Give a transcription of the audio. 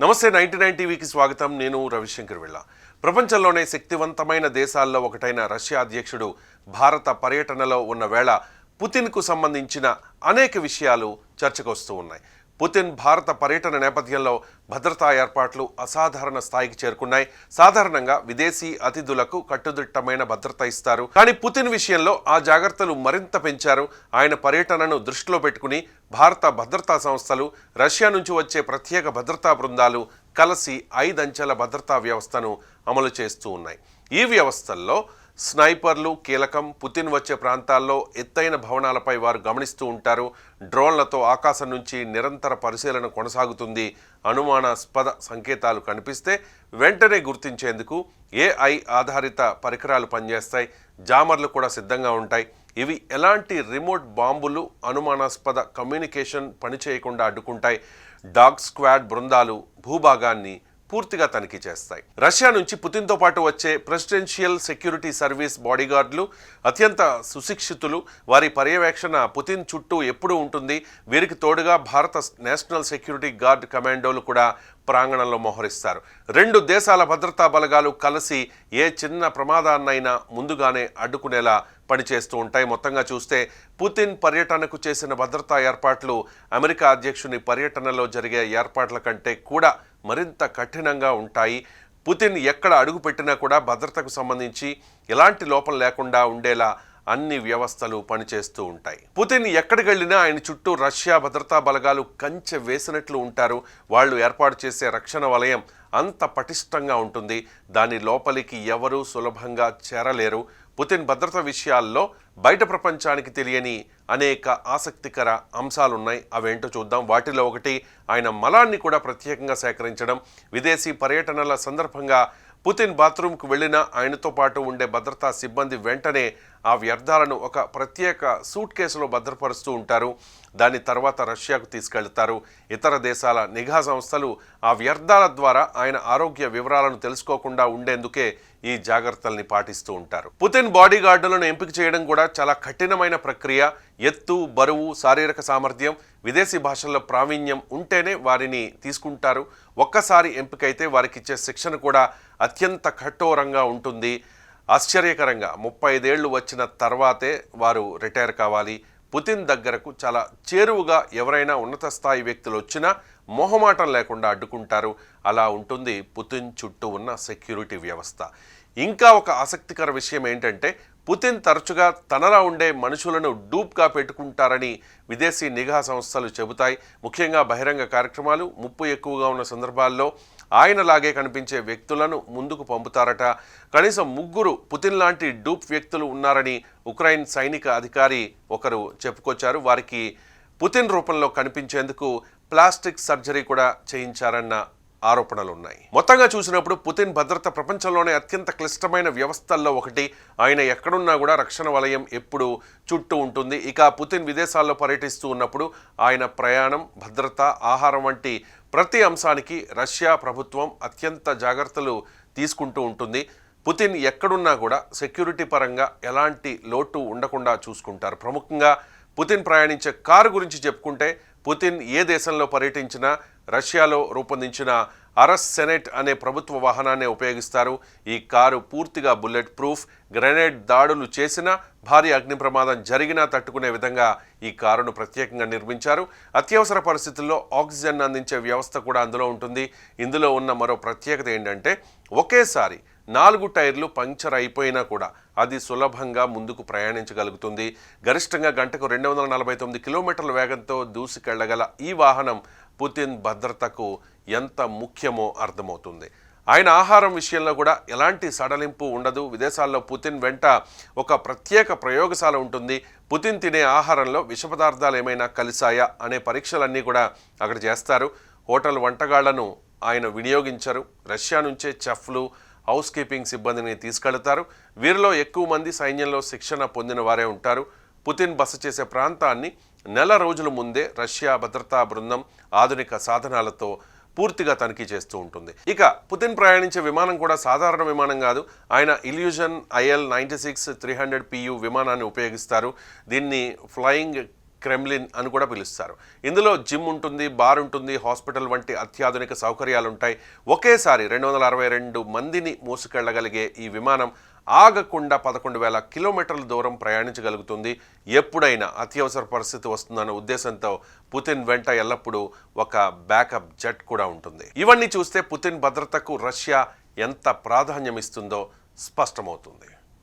నమస్తే 99 టీవీకి స్వాగతం. నేను రవిశంకర్ వెళ్ళ. ప్రపంచంలోనే శక్తివంతమైన దేశాల్లో ఒకటైన రష్యా అధ్యక్షుడు భారత పర్యటనలో ఉన్న వేళ పుతిన్కు సంబంధించిన అనేక విషయాలు చర్చకు వస్తూ ఉన్నాయి. పుతిన్ భారత పర్యటన నేపథ్యంలో భద్రతా ఏర్పాట్లు అసాధారణ స్థాయికి చేరుకున్నాయి. సాధారణంగా విదేశీ అతిథులకు కట్టుదిట్టమైన భద్రత ఇస్తారు, కానీ పుతిన్ విషయంలో ఆ జాగ్రత్తలు మరింత పెంచారు. ఆయన పర్యటనను దృష్టిలో పెట్టుకుని భారత భద్రతా సంస్థలు, రష్యా నుంచి వచ్చే ప్రత్యేక భద్రతా బృందాలు కలిసి 5 అంచెల భద్రతా వ్యవస్థను అమలు చేస్తూ ఉన్నాయి. ఈ వ్యవస్థల్లో స్నైపర్లు కీలకం. పుతిన్ వచ్చే ప్రాంతాల్లో ఎత్తైన భవనాలపై వారు గమనిస్తూ ఉంటారు. డ్రోన్లతో ఆకాశం నుంచి నిరంతర పరిశీలన కొనసాగుతుంది. అనుమానాస్పద సంకేతాలు కనిపిస్తే వెంటనే గుర్తించేందుకు AI ఆధారిత పరికరాలు పనిచేస్తాయి. జామర్లు కూడా సిద్ధంగా ఉంటాయి. ఇవి ఎలాంటి రిమోట్ బాంబులు, అనుమానాస్పద కమ్యూనికేషన్ పనిచేయకుండా అడ్డుకుంటాయి. డాగ్ స్క్వాడ్ బృందాలు భూభాగాన్ని పూర్తిగా తనిఖీ చేస్తాయి. రష్యా నుంచి పుతిన్తో పాటు వచ్చే ప్రెసిడెన్షియల్ సెక్యూరిటీ సర్వీస్ బాడీగార్డులు అత్యంత సుశిక్షితులు. వారి పర్యవేక్షణ పుతిన్ చుట్టూ ఎప్పుడూ ఉంటుంది. వీరికి తోడుగా భారత నేషనల్ సెక్యూరిటీ గార్డ్ కమాండోలు కూడా ప్రాంగణంలో మోహరిస్తారు. 2 దేశాల భద్రతా బలగాలు కలిసి ఏ చిన్న ప్రమాదాన్నైనా ముందుగానే అడ్డుకునేలా పనిచేస్తూ ఉంటాయి. మొత్తంగా చూస్తే పుతిన్ పర్యటనకు చేసిన భద్రతా ఏర్పాట్లు అమెరికా అధ్యక్షుని పర్యటనలో జరిగే ఏర్పాట్ల కంటే కూడా మరింత కఠినంగా ఉంటాయి. పుతిన్ ఎక్కడ అడుగు పెట్టినా కూడా భద్రతకు సంబంధించి ఎలాంటి లోపం లేకుండా ఉండేలా అన్ని వ్యవస్థలు పనిచేస్తూ ఉంటాయి. పుతిన్ ఎక్కడికి వెళ్ళినా ఆయన చుట్టూ రష్యా భద్రతా బలగాలు కంచె వేసినట్లు ఉంటారు. వాళ్ళు ఏర్పాటు చేసే రక్షణ వలయం అంత పటిష్టంగా ఉంటుంది. దాని లోపలికి ఎవరూ సులభంగా చేరలేరు. పుతిన్ భద్రత విషయాల్లో బయట ప్రపంచానికి తెలియని అనేక ఆసక్తికర అంశాలున్నాయి. అవేంటో చూద్దాం. వాటిలో ఒకటి ఆయన మలాన్ని కూడా ప్రత్యేకంగా సేకరించడం. విదేశీ పర్యటనల సందర్భంగా పుతిన్ బాత్రూంకు వెళ్ళినా ఆయనతో పాటు ఉండే భద్రతా సిబ్బంది వెంటనే ఆ వ్యర్థాలను ఒక ప్రత్యేక సూట్ కేసులో భద్రపరుస్తూ ఉంటారు. దాని తర్వాత రష్యాకు తీసుకెళ్తారు. ఇతర దేశాల నిఘా సంస్థలు ఆ వ్యర్థాల ద్వారా ఆయన ఆరోగ్య వివరాలను తెలుసుకోకుండా ఉండేందుకే ఈ జాగ్రత్తల్ని పాటిస్తూ ఉంటారు. పుతిన్ బాడీ గార్డులను ఎంపిక చేయడం కూడా చాలా కఠినమైన ప్రక్రియ. ఎత్తు, బరువు, శారీరక సామర్థ్యం, విదేశీ భాషల్లో ప్రావీణ్యం ఉంటేనే వారిని తీసుకుంటారు. ఒక్కసారి ఎంపికైతే వారికి ఇచ్చే శిక్షణ కూడా అత్యంత కఠోరంగా ఉంటుంది. ఆశ్చర్యకరంగా 35 ఏళ్లు వచ్చిన తర్వాతే వారు రిటైర్ కావాలి. పుతిన్ దగ్గరకు చాలా చేరువుగా ఎవరైనా ఉన్నత స్థాయి వ్యక్తులు వచ్చినా మొహమాటం లేకుండా అడ్డుకుంటారు. అలా ఉంటుంది పుతిన్ చుట్టూ ఉన్న సెక్యూరిటీ వ్యవస్థ. ఇంకా ఒక ఆసక్తికర విషయం ఏంటంటే పుతిన్ తరచుగా తనలా ఉండే మనుషులను డూప్గా పెట్టుకుంటారని విదేశీ నిఘా సంస్థలు చెబుతాయి. ముఖ్యంగా బహిరంగ కార్యక్రమాలు, ముప్పు ఎక్కువగా ఉన్న సందర్భాల్లో ఆయనలాగే కనిపించే వ్యక్తులను ముందుకు పంపుతారట. కనీసం 3 పుతిన్ లాంటి డూప్ వ్యక్తులు ఉన్నారని ఉక్రెయిన్ సైనిక అధికారి ఒకరు చెప్పుకొచ్చారు. వారికి పుతిన్ రూపంలో కనిపించేందుకు ప్లాస్టిక్ సర్జరీ కూడా చేయించారన్న ఆరోపణలు ఉన్నాయి. మొత్తంగా చూసినప్పుడు పుతిన్ భద్రత ప్రపంచంలోనే అత్యంత క్లిష్టమైన వ్యవస్థల్లో ఒకటి. ఆయన ఎక్కడున్నా కూడా రక్షణ వలయం ఎప్పుడు చుట్టూ ఉంటుంది. ఇక పుతిన్ విదేశాల్లో పర్యటిస్తూ ఉన్నప్పుడు ఆయన ప్రయాణం, భద్రత, ఆహారం వంటి ప్రతి అంశానికి రష్యా ప్రభుత్వం అత్యంత జాగ్రత్తలు తీసుకుంటూ ఉంటుంది. పుతిన్ ఎక్కడున్నా కూడా సెక్యూరిటీ పరంగా ఎలాంటి లోటు ఉండకుండా చూసుకుంటారు. ప్రముఖంగా పుతిన్ ప్రయాణించే కారు గురించి చెప్పుకుంటే పుతిన్ ఏ దేశంలో పర్యటించినా రష్యాలో రూపొందించిన అరస్ సెనెట్ అనే ప్రభుత్వ వాహనాన్ని ఉపయోగిస్తారు. ఈ కారు పూర్తిగా బుల్లెట్ ప్రూఫ్. గ్రెనేడ్ దాడులు చేసినా, భారీ అగ్ని ప్రమాదం జరిగినా తట్టుకునే విధంగా ఈ కారును ప్రత్యేకంగా నిర్మించారు. అత్యవసర పరిస్థితుల్లో ఆక్సిజన్ అందించే వ్యవస్థ కూడా అందులో ఉంటుంది. ఇందులో ఉన్న మరో ప్రత్యేకత ఏంటంటే ఒకేసారి 4 టైర్లు పంక్చర్ అయిపోయినా కూడా అది సులభంగా ముందుకు ప్రయాణించగలుగుతుంది. గరిష్టంగా గంటకు 249 కిలోమీటర్ల వేగంతో దూసుకెళ్లగల ఈ వాహనం పుతిన్ భద్రతకు ఎంత ముఖ్యమో అర్థమవుతుంది. ఆయన ఆహారం విషయంలో కూడా ఎలాంటి సడలింపు ఉండదు. విదేశాల్లో పుతిన్ వెంట ఒక ప్రత్యేక ప్రయోగశాల ఉంటుంది. పుతిన్ తినే ఆహారంలో విష పదార్థాలు ఏమైనా కలిసాయా అనే పరీక్షలన్నీ కూడా అక్కడ చేస్తారు. హోటల్ వంటగాళ్లను ఆయన వినియోగించరు. రష్యా నుంచే చెఫ్లు, హౌస్ కీపింగ్ సిబ్బందిని తీసుకెళ్తారు. వీరిలో ఎక్కువ మంది సైన్యంలో శిక్షణ పొందిన వారే ఉంటారు. పుతిన్ బస చేసే ప్రాంతాన్ని నెల రోజుల ముందే రష్యా భద్రతా బృందం ఆధునిక సాధనాలతో పూర్తిగా తనిఖీ చేస్తూ ఉంటుంది. ఇక పుతిన్ ప్రయాణించే విమానం కూడా సాధారణ విమానం కాదు. ఆయన ఇల్యూజన్ IL-96 300 PU విమానాన్ని ఉపయోగిస్తారు. దీన్ని ఫ్లయింగ్ క్రెమ్లిన్ అని కూడా పిలుస్తారు. ఇందులో జిమ్ ఉంటుంది, బార్ ఉంటుంది, హాస్పిటల్ వంటి అత్యాధునిక సౌకర్యాలు ఉంటాయి. ఒకేసారి 262 మందిని మోసుకెళ్లగలిగే ఈ విమానం ఆగకుండా 11,000 కిలోమీటర్ల దూరం ప్రయాణించగలుగుతుంది. ఎప్పుడైనా అత్యవసర పరిస్థితి వస్తుందన్న ఉద్దేశంతో పుతిన్ వెంట ఎల్లప్పుడూ ఒక బ్యాకప్ జెట్ కూడా ఉంటుంది. ఇవన్నీ చూస్తే పుతిన్ భద్రతకు రష్యా ఎంత ప్రాధాన్యం ఇస్తుందో స్పష్టమవుతుంది.